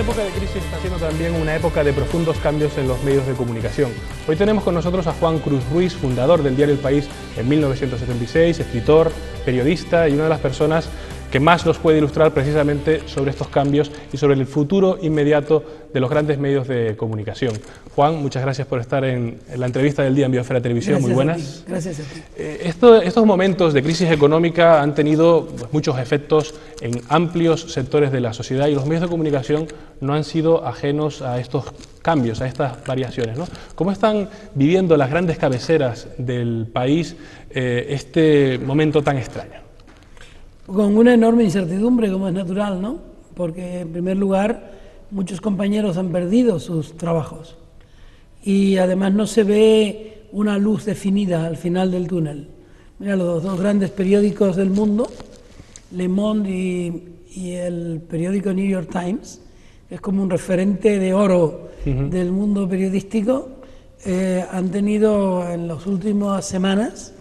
época de crisis está siendo también una época de profundos cambios en los medios de comunicación. Hoy tenemos con nosotros a Juan Cruz Ruiz, fundador del diario El País en 1976, escritor, periodista y una de las personas que más nos puede ilustrar precisamente sobre estos cambios y sobre el futuro inmediato de los grandes medios de comunicación. Juan, muchas gracias por estar en la entrevista del día en Biosfera Televisión. Muy buenas. Gracias a ti. Estos momentos de crisis económica han tenido muchos efectos en amplios sectores de la sociedad y los medios de comunicación no han sido ajenos a estos cambios, a estas variaciones, ¿no? ¿Cómo están viviendo las grandes cabeceras del país este momento tan extraño? Con una enorme incertidumbre, como es natural, ¿no? Porque, en primer lugar, muchos compañeros han perdido sus trabajos y además no se ve una luz definida al final del túnel. Mira, los dos grandes periódicos del mundo, Le Monde y el periódico New York Times, que es como un referente de oro del mundo periodístico, han tenido en las últimas semanas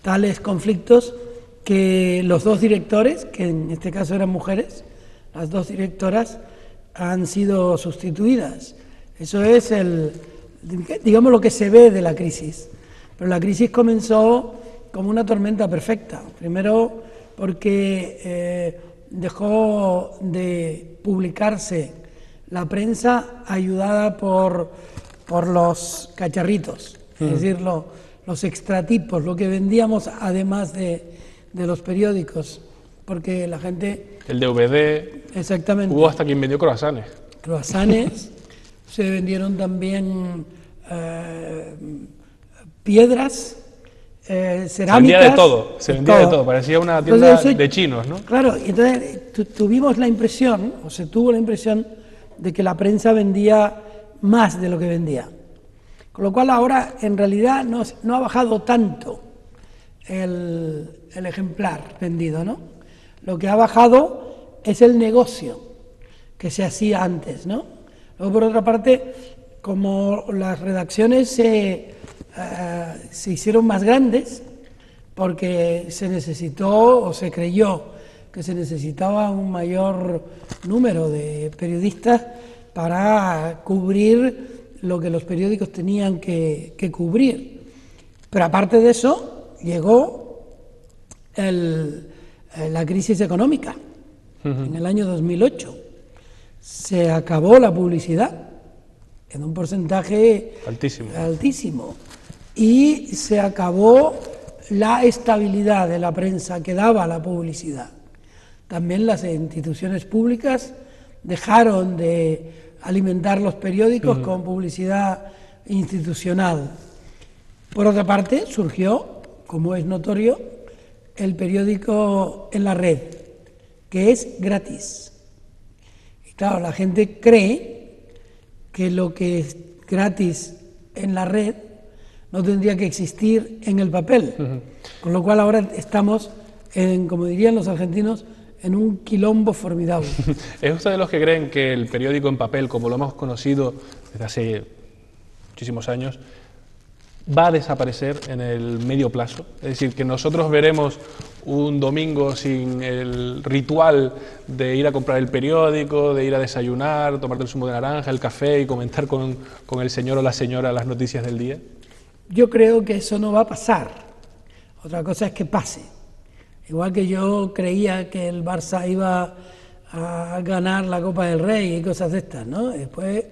tales conflictos que los dos directores, que en este caso eran mujeres, las dos directoras han sido sustituidas. Eso es digamos, lo que se ve de la crisis. Pero la crisis comenzó como una tormenta perfecta. Primero porque dejó de publicarse la prensa ayudada por los cacharritos, es decir, los extratipos, lo que vendíamos además de los periódicos, porque la gente... El DVD... Exactamente. Hubo hasta quien vendió croissants. Croissants, se vendieron también piedras, cerámicas... Se vendía de todo, de todo, parecía una tienda de chinos, ¿no? Claro, y entonces tuvimos la impresión, o se tuvo la impresión, de que la prensa vendía más de lo que vendía. Con lo cual ahora, en realidad, no ha bajado tanto el ejemplar vendido, ¿no? Lo que ha bajado es el negocio que se hacía antes, ¿no? Luego, por otra parte, como las redacciones se hicieron más grandes, porque se necesitó o se creyó que se necesitaba un mayor número de periodistas para cubrir lo que los periódicos tenían que cubrir. Pero aparte de eso, llegó la crisis económica en el año 2008. Se acabó la publicidad en un porcentaje altísimo y se acabó la estabilidad de la prensa que daba la publicidad. También las instituciones públicas dejaron de alimentar los periódicos con publicidad institucional. Por otra parte, surgió, como es notorio, el periódico en la red, que es gratis. Y claro, la gente cree que lo que es gratis en la red no tendría que existir en el papel. Con lo cual ahora estamos, como dirían los argentinos, en un quilombo formidable. ¿Es usted de los que creen que el periódico en papel, como lo hemos conocido desde hace muchísimos años, va a desaparecer en el medio plazo? Es decir, que nosotros veremos un domingo sin el ritual de ir a comprar el periódico, de ir a desayunar, tomarte el zumo de naranja, el café y comentar con el señor o la señora las noticias del día. Yo creo que eso no va a pasar. Otra cosa es que pase. Igual que yo creía que el Barça iba a ganar la Copa del Rey y cosas de estas, ¿no? Después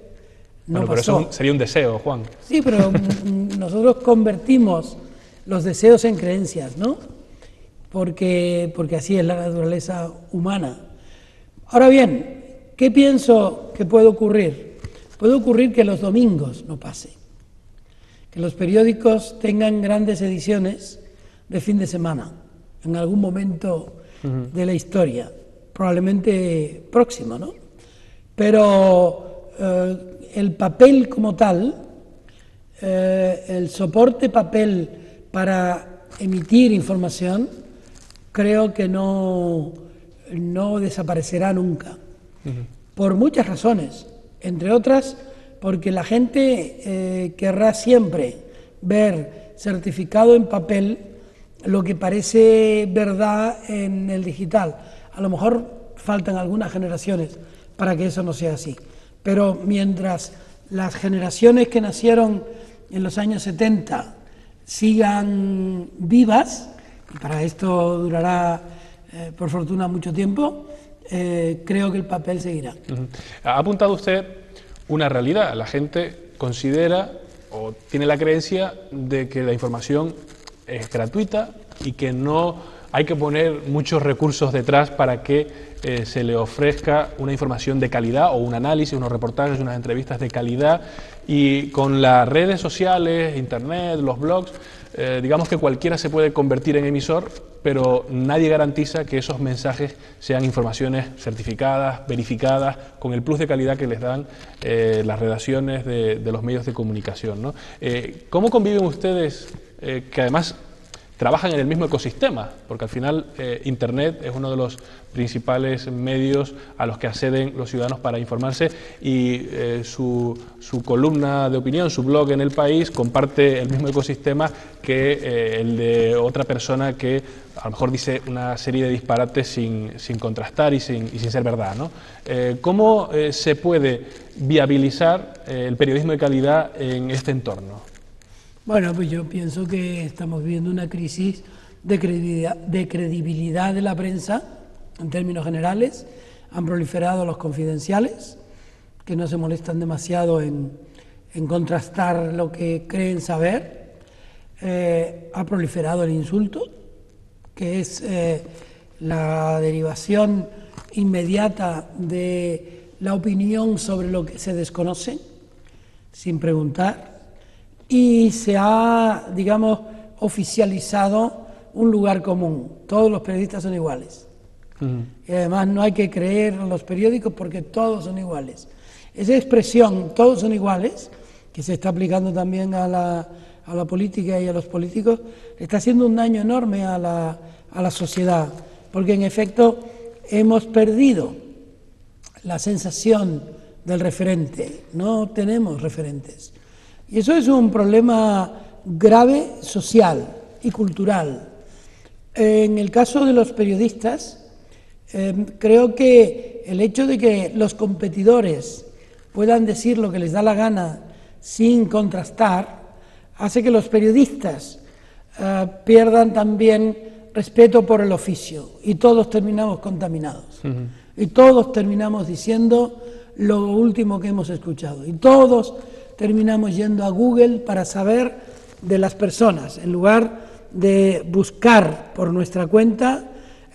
no pasó. Pero eso sería un deseo, Juan. Sí, pero nosotros convertimos los deseos en creencias, ¿no? Porque así es la naturaleza humana. Ahora bien, ¿qué pienso que puede ocurrir? Puede ocurrir que los domingos no pase, que los periódicos tengan grandes ediciones de fin de semana, en algún momento de la historia, probablemente próximo, ¿no? Pero el papel como tal, el soporte papel para emitir información, creo que no desaparecerá nunca, por muchas razones, entre otras porque la gente querrá siempre ver certificado en papel lo que parece verdad en el digital. A lo mejor faltan algunas generaciones para que eso no sea así. Pero mientras las generaciones que nacieron en los años 70 sigan vivas, y para esto durará por fortuna mucho tiempo, creo que el papel seguirá. Ha apuntado usted una realidad. La gente considera o tiene la creencia de que la información es gratuita y que no hay que poner muchos recursos detrás para que se le ofrezca una información de calidad o un análisis, unos reportajes, unas entrevistas de calidad. Y con las redes sociales, internet, los blogs, digamos que cualquiera se puede convertir en emisor, pero nadie garantiza que esos mensajes sean informaciones certificadas, verificadas, con el plus de calidad que les dan las redacciones de los medios de comunicación, ¿no? ¿Cómo conviven ustedes, que además trabajan en el mismo ecosistema? Porque al final Internet es uno de los principales medios a los que acceden los ciudadanos para informarse, y su columna de opinión, su blog en El País, comparte el mismo ecosistema que el de otra persona que a lo mejor dice una serie de disparates sin contrastar y sin ser verdad, ¿no? ¿Cómo se puede viabilizar el periodismo de calidad en este entorno? Bueno, pues yo pienso que estamos viviendo una crisis de credibilidad de la prensa, en términos generales. Han proliferado los confidenciales, que no se molestan demasiado en contrastar lo que creen saber. Ha proliferado el insulto, que es la derivación inmediata de la opinión sobre lo que se desconoce, sin preguntar. Y se ha, digamos, oficializado un lugar común. Todos los periodistas son iguales. Y además no hay que creer en los periódicos porque todos son iguales. Esa expresión, todos son iguales, que se está aplicando también a la política y a los políticos, está haciendo un daño enorme a la sociedad, porque en efecto hemos perdido la sensación del referente, no tenemos referentes. Y eso es un problema grave social y cultural. En el caso de los periodistas, creo que el hecho de que los competidores puedan decir lo que les da la gana sin contrastar, hace que los periodistas pierdan también respeto por el oficio, y todos terminamos contaminados. Y todos terminamos diciendo lo último que hemos escuchado. Y todos terminamos yendo a Google para saber de las personas, en lugar de buscar por nuestra cuenta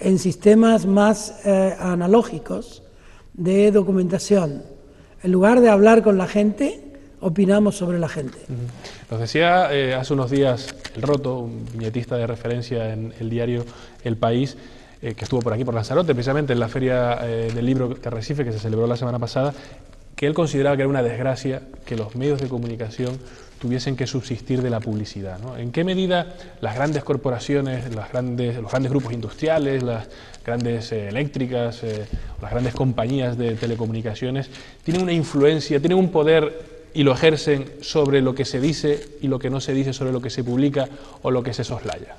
en sistemas más analógicos de documentación. En lugar de hablar con la gente, opinamos sobre la gente. Nos decía hace unos días El Roto, un viñetista de referencia en el diario El País, que estuvo por aquí, por Lanzarote, precisamente en la Feria del Libro de Recife, que se celebró la semana pasada, que él consideraba que era una desgracia que los medios de comunicación tuviesen que subsistir de la publicidad, ¿no? ¿En qué medida las grandes corporaciones, los grandes grupos industriales, las grandes eléctricas, las grandes compañías de telecomunicaciones tienen una influencia, tienen un poder y lo ejercen sobre lo que se dice y lo que no se dice, sobre lo que se publica o lo que se soslaya?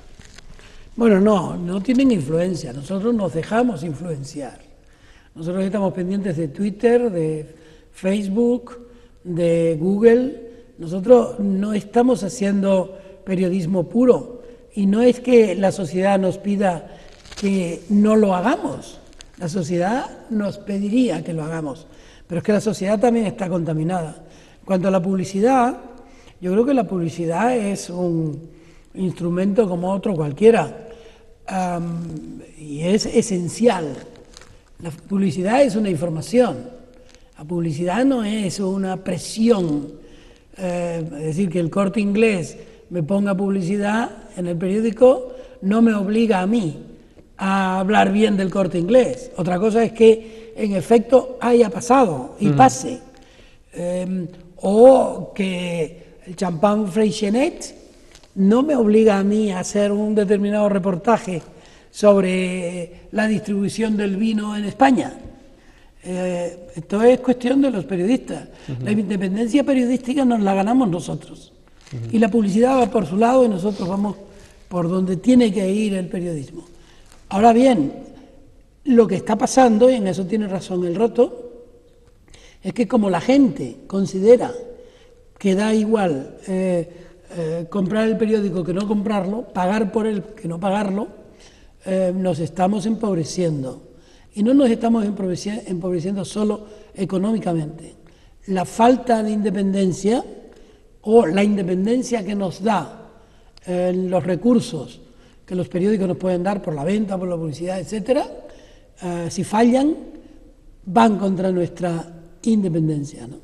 Bueno, no tienen influencia. Nosotros nos dejamos influenciar. Nosotros estamos pendientes de Twitter, de Facebook, de Google. Nosotros no estamos haciendo periodismo puro, y no es que la sociedad nos pida que no lo hagamos. La sociedad nos pediría que lo hagamos, pero es que la sociedad también está contaminada. En cuanto a la publicidad, yo creo que la publicidad es un instrumento como otro cualquiera, y es esencial. La publicidad es una información. La publicidad no es una presión, es decir, que el Corte Inglés me ponga publicidad en el periódico no me obliga a mí a hablar bien del Corte Inglés. Otra cosa es que en efecto haya pasado y pase, o que el champán Freixenet no me obliga a mí a hacer un determinado reportaje sobre la distribución del vino en España. Esto es cuestión de los periodistas. La independencia periodística nos la ganamos nosotros. Y la publicidad va por su lado y nosotros vamos por donde tiene que ir el periodismo. Ahora bien, lo que está pasando, y en eso tiene razón El Roto, Es que como la gente considera que da igual comprar el periódico que no comprarlo, pagar por él que no pagarlo, nos estamos empobreciendo. Y no nos estamos empobreciendo solo económicamente. La falta de independencia o la independencia que nos da los recursos que los periódicos nos pueden dar por la venta, por la publicidad, etcétera, si fallan, van contra nuestra independencia, ¿no?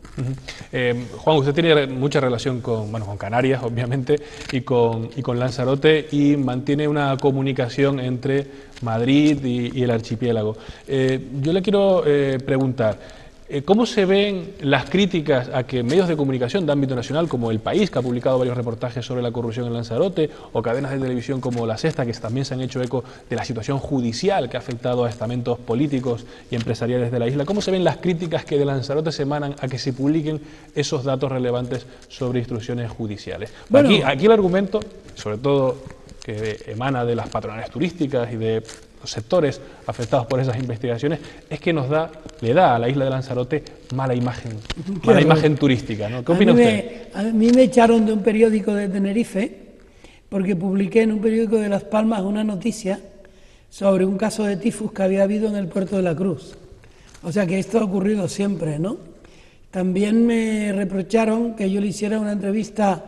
Juan, usted tiene mucha relación con Canarias, obviamente, y con Lanzarote, y mantiene una comunicación entre Madrid y el archipiélago. Yo le quiero preguntar, ¿cómo se ven las críticas a que medios de comunicación de ámbito nacional, como El País, que ha publicado varios reportajes sobre la corrupción en Lanzarote, o cadenas de televisión como La Sexta, que también se han hecho eco de la situación judicial que ha afectado a estamentos políticos y empresariales de la isla? ¿Cómo se ven las críticas que de Lanzarote se emanan a que se publiquen esos datos relevantes sobre instrucciones judiciales? Bueno, aquí el argumento, sobre todo que emana de las patronales turísticas y de los sectores afectados por esas investigaciones, es que le da a la isla de Lanzarote mala imagen turística, ¿no? ¿Qué opina usted? A mí me echaron de un periódico de Tenerife porque publiqué en un periódico de Las Palmas una noticia sobre un caso de tifus que había habido en el puerto de la Cruz. O sea que esto ha ocurrido siempre, ¿no? También me reprocharon que yo le hiciera una entrevista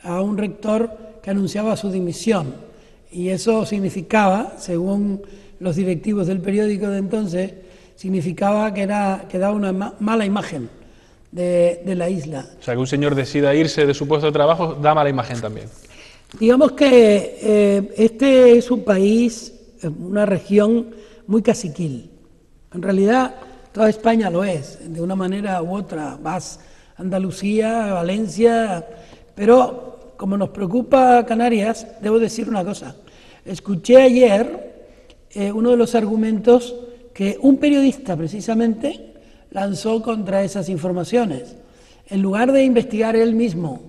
a un rector que anunciaba su dimisión. Y eso significaba, según los directivos del periódico de entonces, significaba que daba una mala imagen de la isla. O sea, que un señor decida irse de su puesto de trabajo da mala imagen también. Digamos que este es un país, una región muy caciquil. En realidad, toda España lo es, de una manera u otra. Vas a Andalucía, Valencia, pero como nos preocupa Canarias, debo decir una cosa. Escuché ayer uno de los argumentos que un periodista precisamente lanzó contra esas informaciones. En lugar de investigar él mismo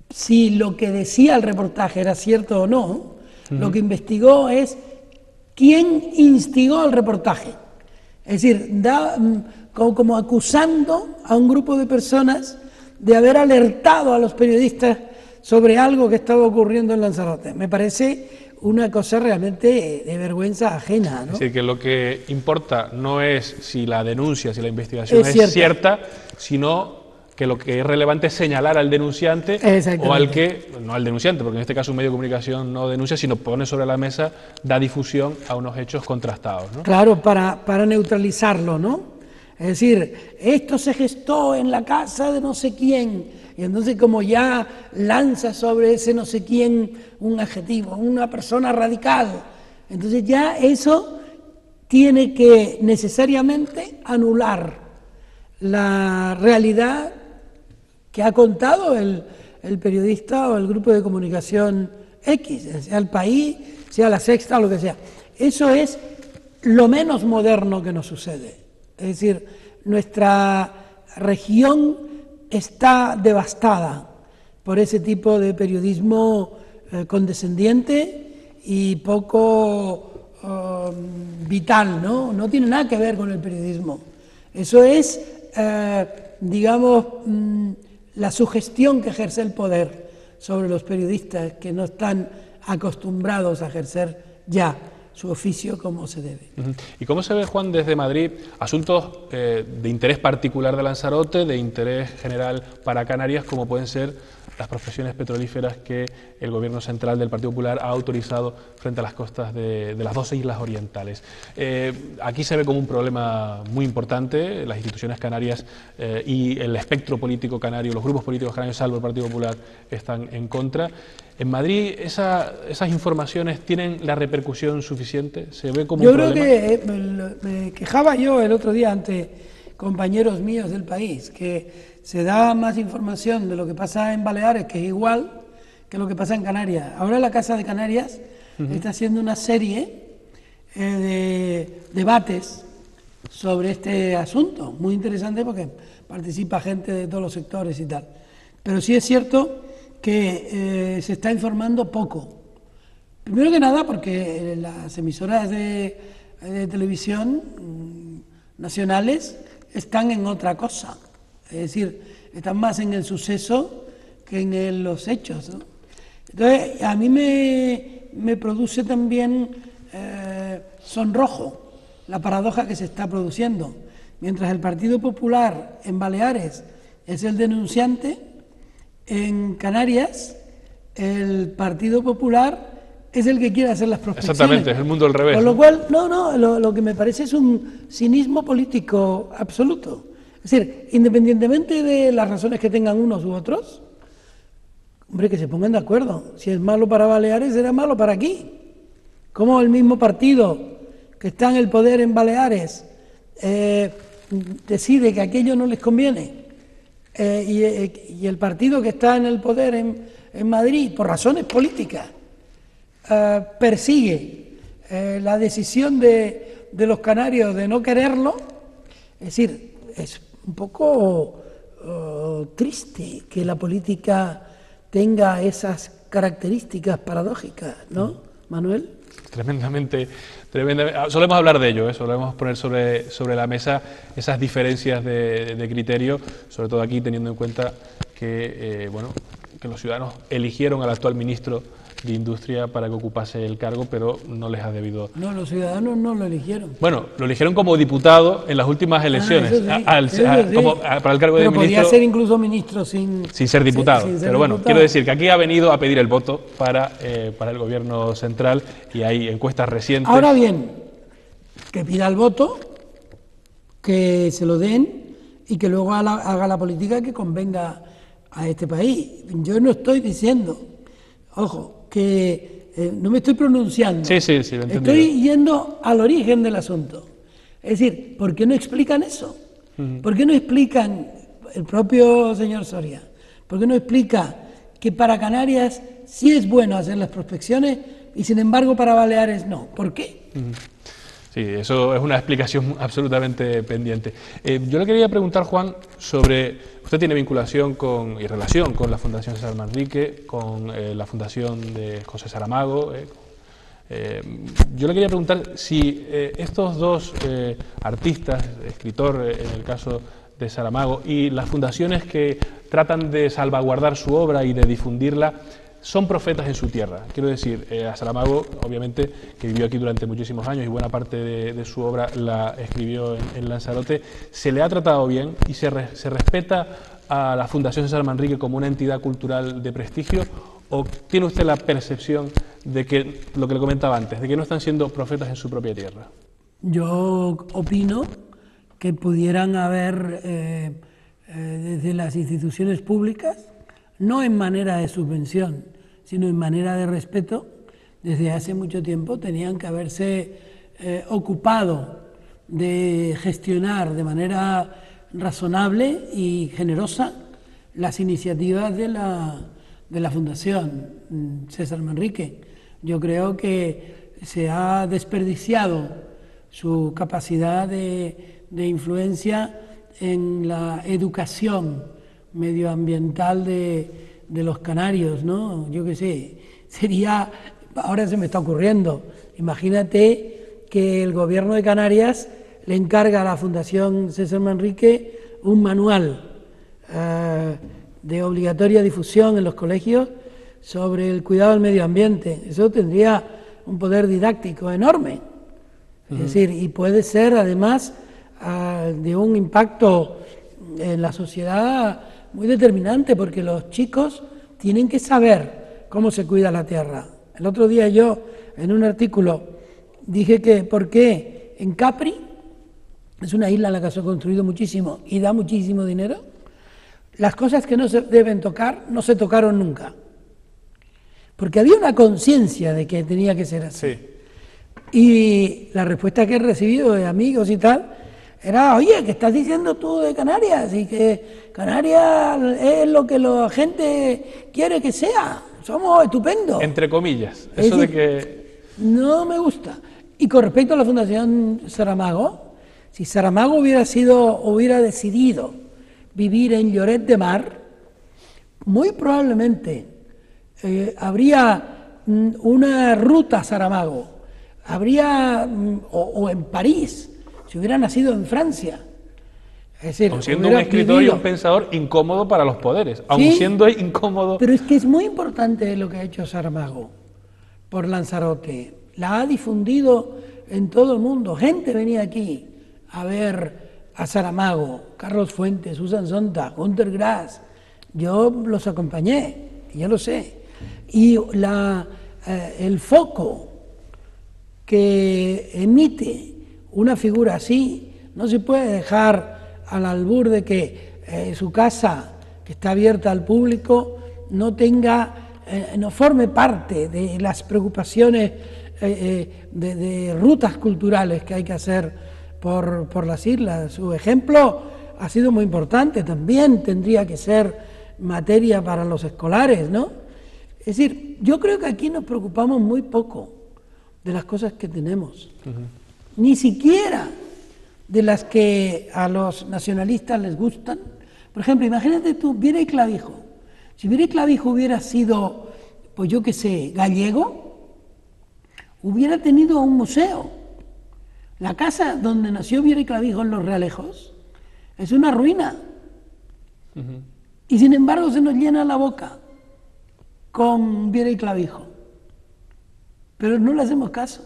si lo que decía el reportaje era cierto o no, lo que investigó es quién instigó el reportaje. Es decir, como acusando a un grupo de personas de haber alertado a los periodistas sobre algo que estaba ocurriendo en Lanzarote. Me parece una cosa realmente de vergüenza ajena, ¿no? Es decir, que lo que importa no es si la denuncia, si la investigación es cierta, sino que lo que es relevante es señalar al denunciante o al que, no al denunciante, porque en este caso un medio de comunicación no denuncia, sino pone sobre la mesa, da difusión a unos hechos contrastados, ¿no? Claro, para neutralizarlo, ¿no? Es decir, esto se gestó en la casa de no sé quién, y entonces como ya lanza sobre ese no sé quién un adjetivo, una persona radical, entonces ya eso tiene que necesariamente anular la realidad que ha contado el periodista o el grupo de comunicación X, sea El País, sea La Sexta o lo que sea. Eso es lo menos moderno que nos sucede. Es decir, nuestra región está devastada por ese tipo de periodismo condescendiente y poco vital, ¿no? No tiene nada que ver con el periodismo. Eso es, digamos, la sugestión que ejerce el poder sobre los periodistas que no están acostumbrados a ejercer ya su oficio como se debe. ¿Y cómo se ve, Juan, desde Madrid asuntos de interés particular de Lanzarote, de interés general para Canarias, como pueden ser las prospecciones petrolíferas que el Gobierno central del Partido Popular ha autorizado frente a las costas de las dos islas orientales? Aquí se ve como un problema muy importante. Las instituciones canarias y el espectro político canario, los grupos políticos canarios, salvo el Partido Popular, están en contra. ¿En Madrid esas informaciones tienen la repercusión suficiente? ¿Se ve como un problema? Yo creo que me quejaba yo el otro día ante compañeros míos del país, que se da más información de lo que pasa en Baleares, que es igual que lo que pasa en Canarias. Ahora la Casa de Canarias está haciendo una serie de debates sobre este asunto, muy interesante porque participa gente de todos los sectores y tal. Pero sí es cierto que se está informando poco. Primero que nada porque las emisoras de televisión nacionales están en otra cosa. Es decir, están más en el suceso que en los hechos, ¿no? Entonces, a mí me produce también sonrojo la paradoja que se está produciendo. Mientras el Partido Popular en Baleares es el denunciante, en Canarias el Partido Popular es el que quiere hacer las prospecciones. Exactamente, es el mundo al revés. Con lo cual, lo que me parece es un cinismo político absoluto. Es decir, independientemente de las razones que tengan unos u otros, hombre, que se pongan de acuerdo. Si es malo para Baleares, será malo para aquí. ¿Cómo el mismo partido que está en el poder en Baleares decide que aquello no les conviene? Y el partido que está en el poder en Madrid, por razones políticas, persigue la decisión de los canarios de no quererlo. Es decir, es un poco triste que la política tenga esas características paradójicas, ¿no, Manuel? Tremendamente. Solemos hablar de ello, solemos poner sobre la mesa esas diferencias de criterio, sobre todo aquí teniendo en cuenta que, que los ciudadanos eligieron al actual ministro de Industria para que ocupase el cargo, pero no les ha debido... No, los ciudadanos no lo eligieron. Bueno, lo eligieron como diputado en las últimas elecciones, para el cargo de ministro... podía ser incluso ministro sin ser diputado. Sin ser pero bueno, diputado. Quiero decir que aquí ha venido a pedir el voto para el gobierno central y hay encuestas recientes... Ahora bien, que pida el voto, que se lo den y que luego haga la política que convenga a este país. Yo no estoy diciendo, ojo, que no me estoy pronunciando. Sí, lo entendí. Estoy yendo al origen del asunto. Es decir, ¿por qué no explican eso? ¿Por qué no explican, el propio señor Soria, por qué no explica que para Canarias sí es bueno hacer las prospecciones y sin embargo para Baleares no? ¿Por qué? Sí, eso es una explicación absolutamente pendiente. Yo le quería preguntar, Juan, sobre... Usted tiene vinculación y relación con la Fundación César Manrique, con la Fundación de José Saramago. Yo le quería preguntar si estos dos artistas, escritor en el caso de Saramago, y las fundaciones que tratan de salvaguardar su obra y de difundirla, son profetas en su tierra. Quiero decir, a Saramago, obviamente, que vivió aquí durante muchísimos años y buena parte de su obra la escribió en Lanzarote, se le ha tratado bien y se respeta a la Fundación César Manrique como una entidad cultural de prestigio, ¿o tiene usted la percepción de que, lo que le comentaba antes, de que no están siendo profetas en su propia tierra? Yo opino que pudieran haber, desde las instituciones públicas, no en manera de subvención, sino en manera de respeto, desde hace mucho tiempo tenían que haberse ocupado de gestionar de manera razonable y generosa las iniciativas de la Fundación César Manrique. Yo creo que se ha desperdiciado su capacidad de influencia en la educación medioambiental de los canarios, ¿no? Yo qué sé, sería, ahora se me está ocurriendo, imagínate que el gobierno de Canarias le encarga a la Fundación César Manrique un manual de obligatoria difusión en los colegios sobre el cuidado del medio ambiente. Eso tendría un poder didáctico enorme. Es decir, y puede ser además de un impacto en la sociedad muy determinante, porque los chicos tienen que saber cómo se cuida la tierra. El otro día yo, en un artículo, dije que por qué en Capri, es una isla en la que se ha construido muchísimo y da muchísimo dinero, las cosas que no se deben tocar no se tocaron nunca. Porque había una conciencia de que tenía que ser así. Sí. Y la respuesta que he recibido de amigos y tal era, oye, ¿qué estás diciendo tú de Canarias? Y que Canarias es lo que la gente quiere que sea. Somos estupendos. Entre comillas. Eso de que... No me gusta. Y con respecto a la Fundación Saramago, si Saramago hubiera decidido vivir en Lloret de Mar, muy probablemente habría una ruta Saramago. Habría, o en París, si hubiera nacido en Francia, Es decir, aun siendo un escritor y un pensador incómodo para los poderes, aun sí, siendo incómodo. Pero es que es muy importante lo que ha hecho Saramago por Lanzarote. La ha difundido en todo el mundo. Gente venía aquí a ver a Saramago, Carlos Fuentes, Susan Sontag, Günter Grass. Yo los acompañé, ya lo sé. Y el foco que emite una figura así no se puede dejar al albur de que su casa, que está abierta al público, no forme parte de las preocupaciones de rutas culturales que hay que hacer por las islas. Su ejemplo ha sido muy importante, también tendría que ser materia para los escolares, ¿no? Es decir, yo creo que aquí nos preocupamos muy poco de las cosas que tenemos, ni siquiera de las que a los nacionalistas les gustan. Por ejemplo, imagínate tú, Viera y Clavijo. Si Viera y Clavijo hubiera sido, pues yo qué sé, gallego, hubiera tenido un museo. La casa donde nació Viera y Clavijo en Los Realejos es una ruina. Y sin embargo se nos llena la boca con Viera y Clavijo. Pero no le hacemos caso.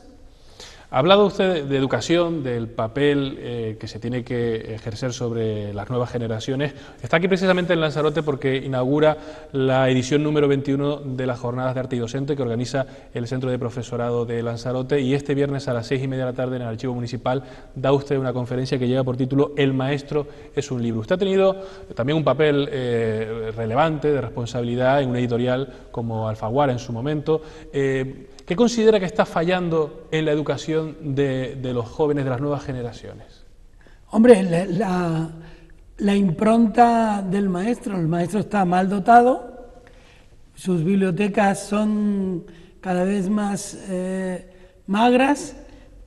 Ha hablado usted de educación, del papel que se tiene que ejercer sobre las nuevas generaciones. Está aquí precisamente en Lanzarote porque inaugura la edición número 21 de las Jornadas de Arte y Docente que organiza el Centro de Profesorado de Lanzarote, y este viernes a las 6:30 de la tarde en el Archivo Municipal da usted una conferencia que lleva por título El maestro es un libro. Usted ha tenido también un papel relevante de responsabilidad en una editorial como Alfaguara en su momento. ¿Qué considera que está fallando en la educación de los jóvenes, de las nuevas generaciones? Hombre, la impronta del maestro. El maestro está mal dotado, sus bibliotecas son cada vez más magras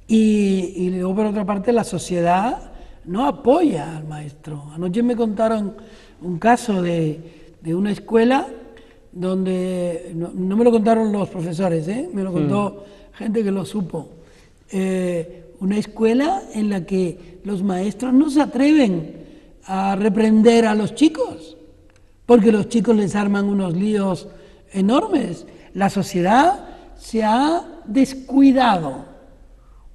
y luego, por otra parte, la sociedad no apoya al maestro. Anoche me contaron un caso de una escuela donde, no me lo contaron los profesores, me lo contó gente que lo supo, una escuela en la que los maestros no se atreven a reprender a los chicos, porque los chicos les arman unos líos enormes. La sociedad se ha descuidado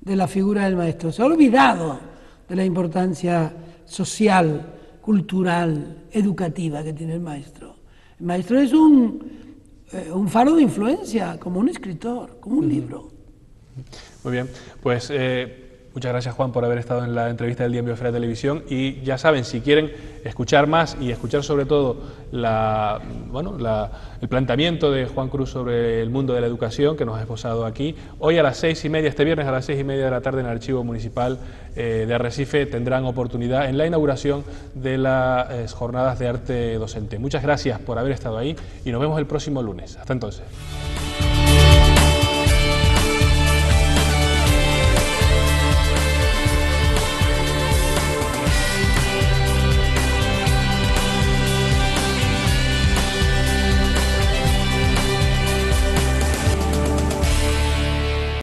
de la figura del maestro, se ha olvidado de la importancia social, cultural, educativa que tiene el maestro. El maestro es un faro de influencia, como un escritor, como un libro. Muy bien, pues muchas gracias, Juan, por haber estado en la entrevista del Día en Biosfera Televisión, y ya saben, si quieren escuchar más y escuchar sobre todo el planteamiento de Juan Cruz sobre el mundo de la educación que nos ha esbozado aquí, hoy a las 6:30, este viernes a las 6:30 de la tarde en el Archivo Municipal de Arrecife tendrán oportunidad en la inauguración de las Jornadas de Arte Docente. Muchas gracias por haber estado ahí y nos vemos el próximo lunes. Hasta entonces.